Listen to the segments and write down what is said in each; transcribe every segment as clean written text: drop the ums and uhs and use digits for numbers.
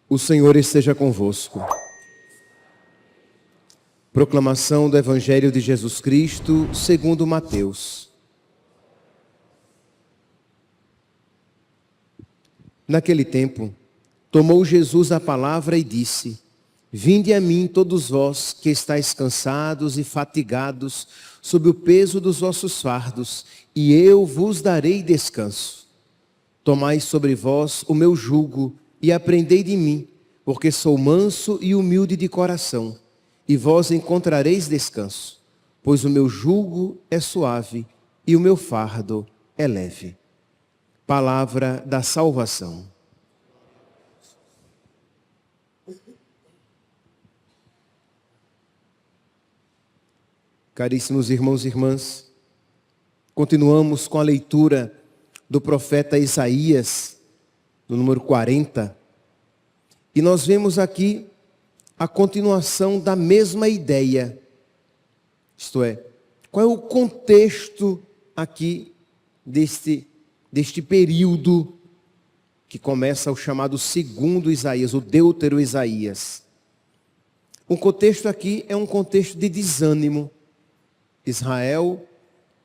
O Senhor esteja convosco. Proclamação do Evangelho de Jesus Cristo, segundo Mateus. Naquele tempo, tomou Jesus a palavra e disse: Vinde a mim todos vós que estáis cansados e fatigados, sob o peso dos vossos fardos, e eu vos darei descanso. Tomai sobre vós o meu jugo e aprendei de mim, porque sou manso e humilde de coração, e vós encontrareis descanso, pois o meu jugo é suave e o meu fardo é leve. Palavra da salvação. Caríssimos irmãos e irmãs, continuamos com a leitura do profeta Isaías, no número 40, e nós vemos aqui a continuação da mesma ideia. Isto é, qual é o contexto aqui deste período que começa o chamado segundo Isaías, o Deutero Isaías. O contexto aqui é um contexto de desânimo. Israel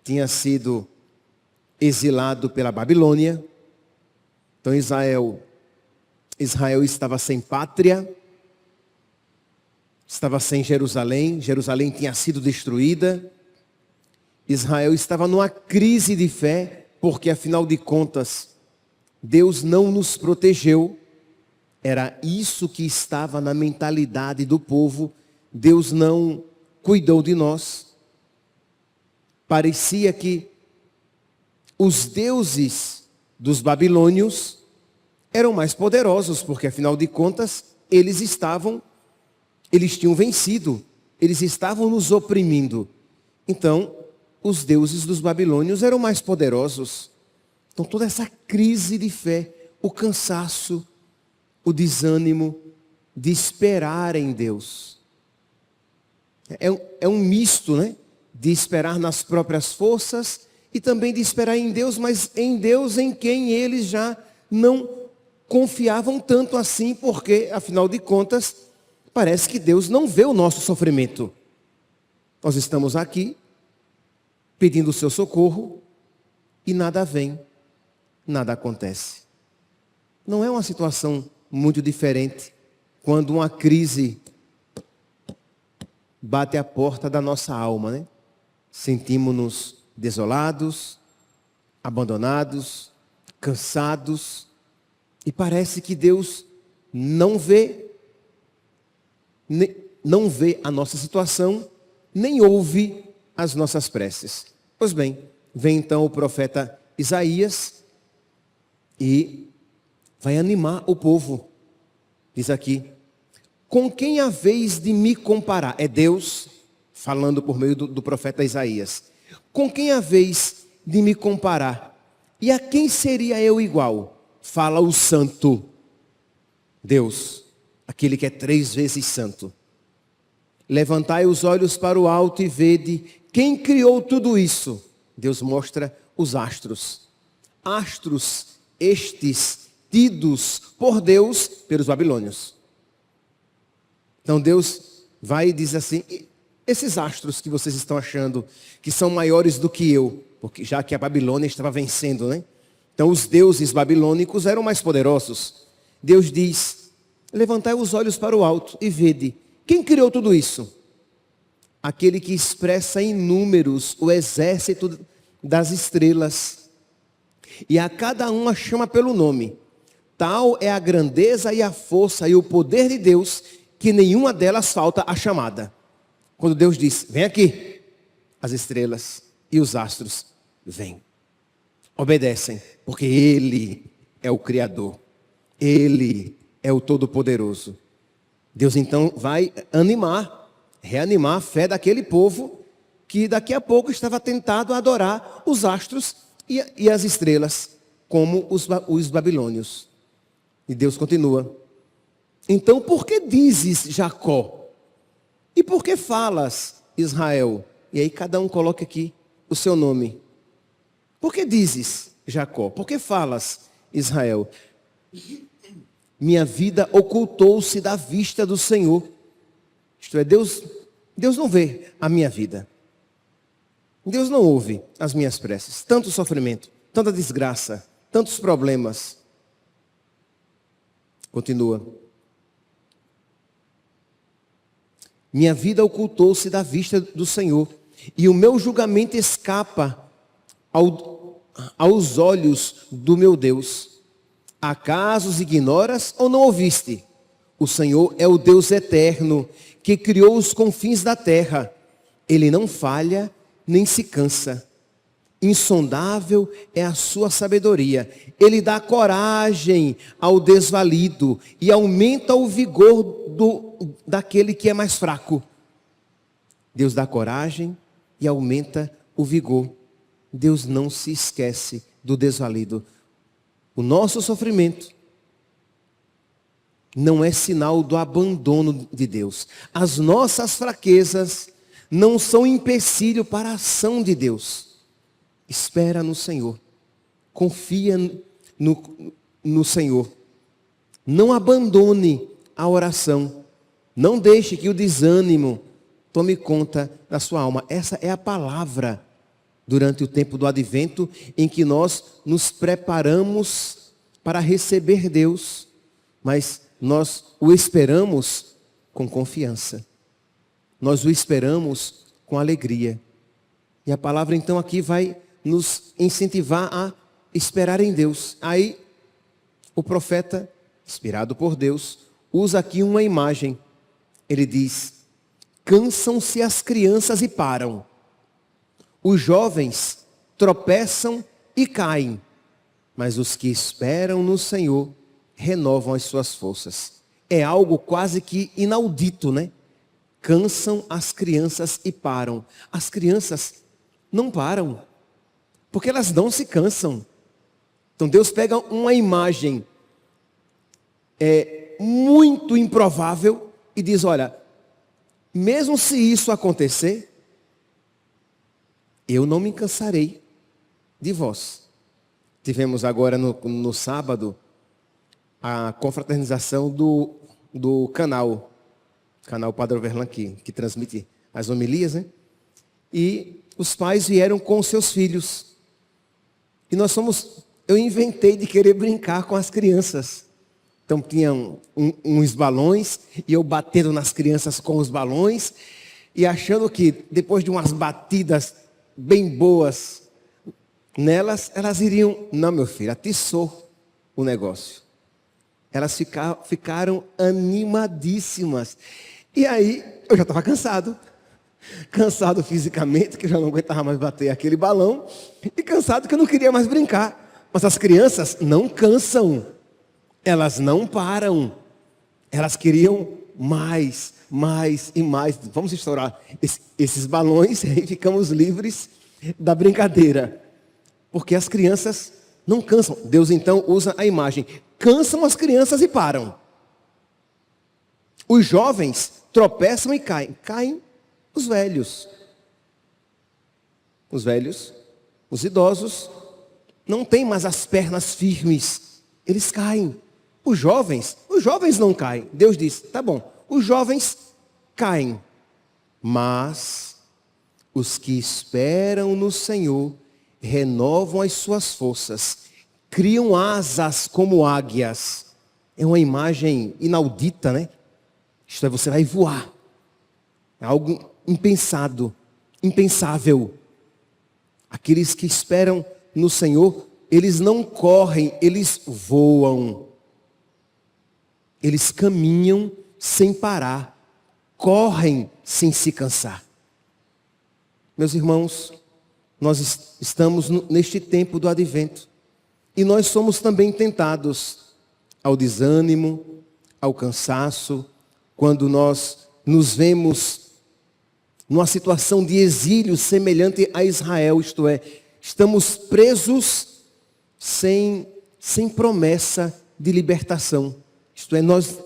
tinha sido exilado pela Babilônia. Então Israel estava sem pátria, estava sem Jerusalém, Jerusalém tinha sido destruída. Israel estava numa crise de fé, porque afinal de contas, Deus não nos protegeu. Era isso que estava na mentalidade do povo. Deus não cuidou de nós. Parecia que os deuses dos babilônios eram mais poderosos, porque afinal de contas, eles tinham vencido, eles estavam nos oprimindo. Então, os deuses dos babilônios eram mais poderosos. Então, toda essa crise de fé, o cansaço, o desânimo de esperar em Deus. É um misto, né? De esperar nas próprias forças e também de esperar em Deus, mas em Deus em quem eles já não confiavam tanto assim, porque, afinal de contas, parece que Deus não vê o nosso sofrimento. Nós estamos aqui, pedindo o seu socorro, e nada vem, nada acontece. Não é uma situação muito diferente quando uma crise bate à porta da nossa alma, né? Sentimos-nos desolados, abandonados, cansados, e parece que Deus não vê a nossa situação, nem ouve as nossas preces. Pois bem, vem então o profeta Isaías e vai animar o povo. Diz aqui: com quem haveis de me comparar? É Deus falando por meio do profeta Isaías. Com quem haveis de me comparar? E a quem seria eu igual? Fala o santo Deus, aquele que é 3 vezes santo. Levantai os olhos para o alto e vede quem criou tudo isso. Deus mostra os astros. Astros estes tidos por Deus pelos babilônios. Então Deus vai e diz assim: esses astros que vocês estão achando que são maiores do que eu, porque já que a Babilônia estava vencendo, né? Então os deuses babilônicos eram mais poderosos. Deus diz: levantai os olhos para o alto e vede quem criou tudo isso. Aquele que expressa em números o exército das estrelas, e a cada uma chama pelo nome. Tal é a grandeza e a força e o poder de Deus, que nenhuma delas falta a chamada. Quando Deus diz: vem aqui, as estrelas e os astros vêm, obedecem, porque Ele é o Criador, Ele é o Todo-Poderoso. Deus então vai reanimar a fé daquele povo que daqui a pouco estava tentado a adorar os astros e as estrelas, como os babilônios. E Deus continua: então por que dizes Jacó? E por que falas Israel? E aí cada um coloca aqui o seu nome. Por que dizes Jacó? Por que falas Israel? Minha vida ocultou-se da vista do Senhor. Isto é, Deus não vê a minha vida. Deus não ouve as minhas preces. Tanto sofrimento, tanta desgraça, tantos problemas. Continua. Minha vida ocultou-se da vista do Senhor, e o meu julgamento escapa aos olhos do meu Deus. Acaso os ignoras ou não ouviste? O Senhor é o Deus eterno, que criou os confins da terra. Ele não falha, nem se cansa. Insondável é a sua sabedoria. Ele dá coragem ao desvalido e aumenta o vigor daquele que é mais fraco. Deus dá coragem e aumenta o vigor. Deus não se esquece do desvalido. O nosso sofrimento não é sinal do abandono de Deus. As nossas fraquezas não são empecilho para a ação de Deus. Espera no Senhor. Confia no Senhor. Não abandone a oração. Não deixe que o desânimo tome conta da sua alma. Essa é a palavra durante o tempo do advento, em que nós nos preparamos para receber Deus, mas nós o esperamos com confiança. Nós o esperamos com alegria. E a palavra então aqui vai nos incentivar a esperar em Deus. Aí o profeta, inspirado por Deus, usa aqui uma imagem. Ele diz: cansam-se as crianças e param. Os jovens tropeçam e caem, mas os que esperam no Senhor renovam as suas forças. É algo quase que inaudito, né? Cansam as crianças e param. As crianças não param, porque elas não se cansam. Então Deus pega uma imagem muito improvável e diz: olha, mesmo se isso acontecer, eu não me cansarei de vós. Tivemos agora no sábado a confraternização do canal Padre Overlan, que transmite as homilias, né? E os pais vieram com os seus filhos. E eu inventei de querer brincar com as crianças. Então tinham uns balões, e eu batendo nas crianças com os balões, e achando que depois de umas batidas bem boas nelas, elas iriam... Não, meu filho, atiçou o negócio. Elas ficaram animadíssimas. E aí, eu já estava cansado fisicamente, que eu já não aguentava mais bater aquele balão, e cansado que eu não queria mais brincar. Mas as crianças não cansam, elas não param, elas queriam mais e mais. Vamos estourar esses balões e aí ficamos livres da brincadeira. Porque as crianças não cansam. Deus então usa a imagem: cansam as crianças e param. Os jovens tropeçam e caem. Caem os velhos. Os velhos, os idosos, não têm mais as pernas firmes. Eles caem. Os jovens não caem. Deus diz: tá bom, os jovens caem, mas os que esperam no Senhor renovam as suas forças, criam asas como águias. É uma imagem inaudita, né? Isto é, você vai voar. É algo impensado, impensável. Aqueles que esperam no Senhor, eles não correm, eles voam. Eles caminham sem parar, correm sem se cansar. Meus irmãos, nós estamos neste tempo do advento, e nós somos também tentados ao desânimo, ao cansaço, quando nós nos vemos numa situação de exílio semelhante a Israel, isto é, estamos presos sem promessa de libertação. Isto é, nós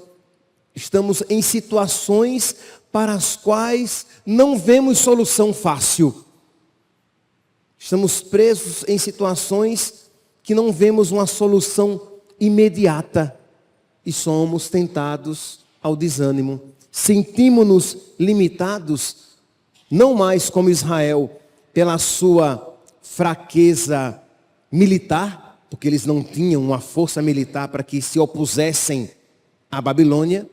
estamos em situações para as quais não vemos solução fácil. Estamos presos em situações que não vemos uma solução imediata e somos tentados ao desânimo. Sentimos-nos limitados, não mais como Israel, pela sua fraqueza militar, porque eles não tinham uma força militar para que se opusessem à Babilônia,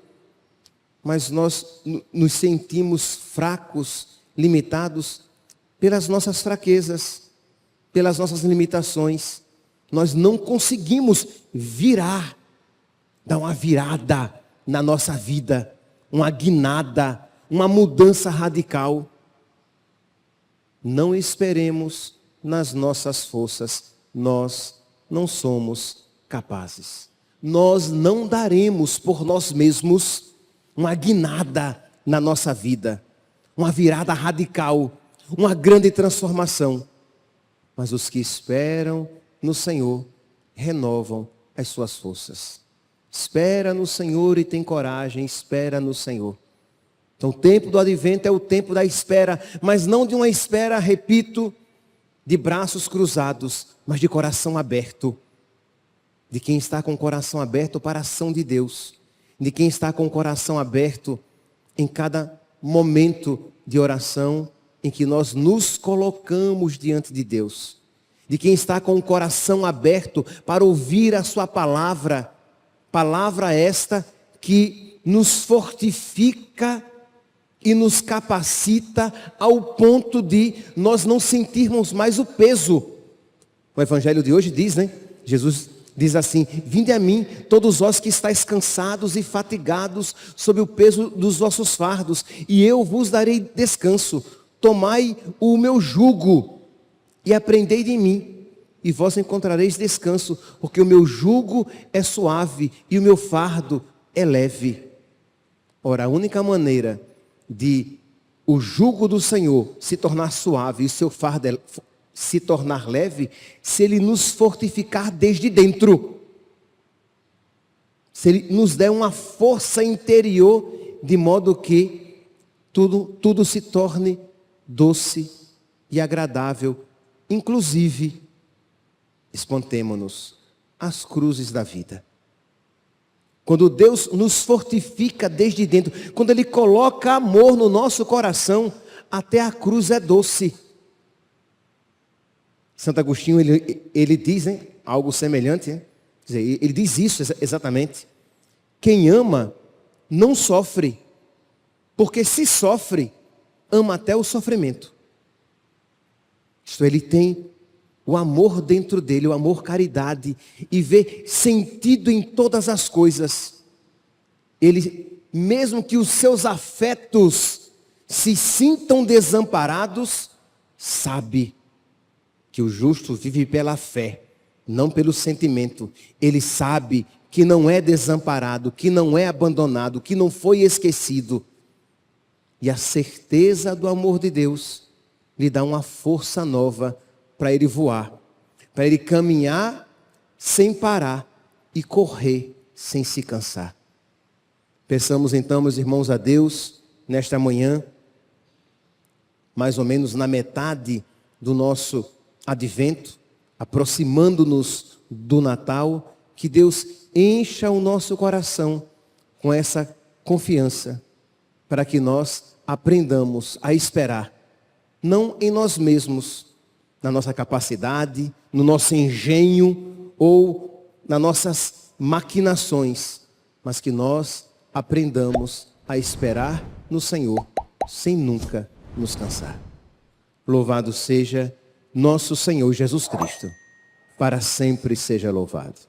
mas nós nos sentimos fracos, limitados pelas nossas fraquezas, pelas nossas limitações. Nós não conseguimos dar uma virada na nossa vida, uma guinada, uma mudança radical. Não esperemos nas nossas forças, nós não somos capazes. Nós não daremos por nós mesmos uma guinada na nossa vida, uma virada radical, uma grande transformação. Mas os que esperam no Senhor renovam as suas forças. Espera no Senhor e tem coragem, espera no Senhor. Então o tempo do advento é o tempo da espera, mas não de uma espera, repito, de braços cruzados, mas de coração aberto. De quem está com o coração aberto para a ação de Deus. De quem está com o coração aberto em cada momento de oração em que nós nos colocamos diante de Deus. De quem está com o coração aberto para ouvir a sua palavra. Palavra esta que nos fortifica e nos capacita ao ponto de nós não sentirmos mais o peso. O evangelho de hoje diz, né? Jesus diz assim: vinde a mim, todos vós que estáis cansados e fatigados sob o peso dos vossos fardos, e eu vos darei descanso. Tomai o meu jugo e aprendei de mim, e vós encontrareis descanso, porque o meu jugo é suave e o meu fardo é leve. Ora, a única maneira de o jugo do Senhor se tornar suave e o seu fardo se tornar leve, se Ele nos fortificar desde dentro. Se Ele nos der uma força interior, de modo que tudo se torne doce e agradável, inclusive espantemo-nos às cruzes da vida. Quando Deus nos fortifica desde dentro, quando Ele coloca amor no nosso coração, até a cruz é doce. Santo Agostinho, ele diz, né, algo semelhante, né? Quer dizer, ele diz isso exatamente. Quem ama não sofre, porque se sofre, ama até o sofrimento. Isto é, ele tem o amor dentro dele, o amor caridade, e vê sentido em todas as coisas. Ele, mesmo que os seus afetos se sintam desamparados, sabe que o justo vive pela fé, não pelo sentimento. Ele sabe que não é desamparado, que não é abandonado, que não foi esquecido. E a certeza do amor de Deus lhe dá uma força nova para ele voar, para ele caminhar sem parar e correr sem se cansar. Peçamos então, meus irmãos, a Deus, nesta manhã, mais ou menos na metade do nosso advento, aproximando-nos do Natal, que Deus encha o nosso coração com essa confiança, para que nós aprendamos a esperar, não em nós mesmos, na nossa capacidade, no nosso engenho ou nas nossas maquinações, mas que nós aprendamos a esperar no Senhor, sem nunca nos cansar. Louvado seja nosso Senhor Jesus Cristo, para sempre seja louvado.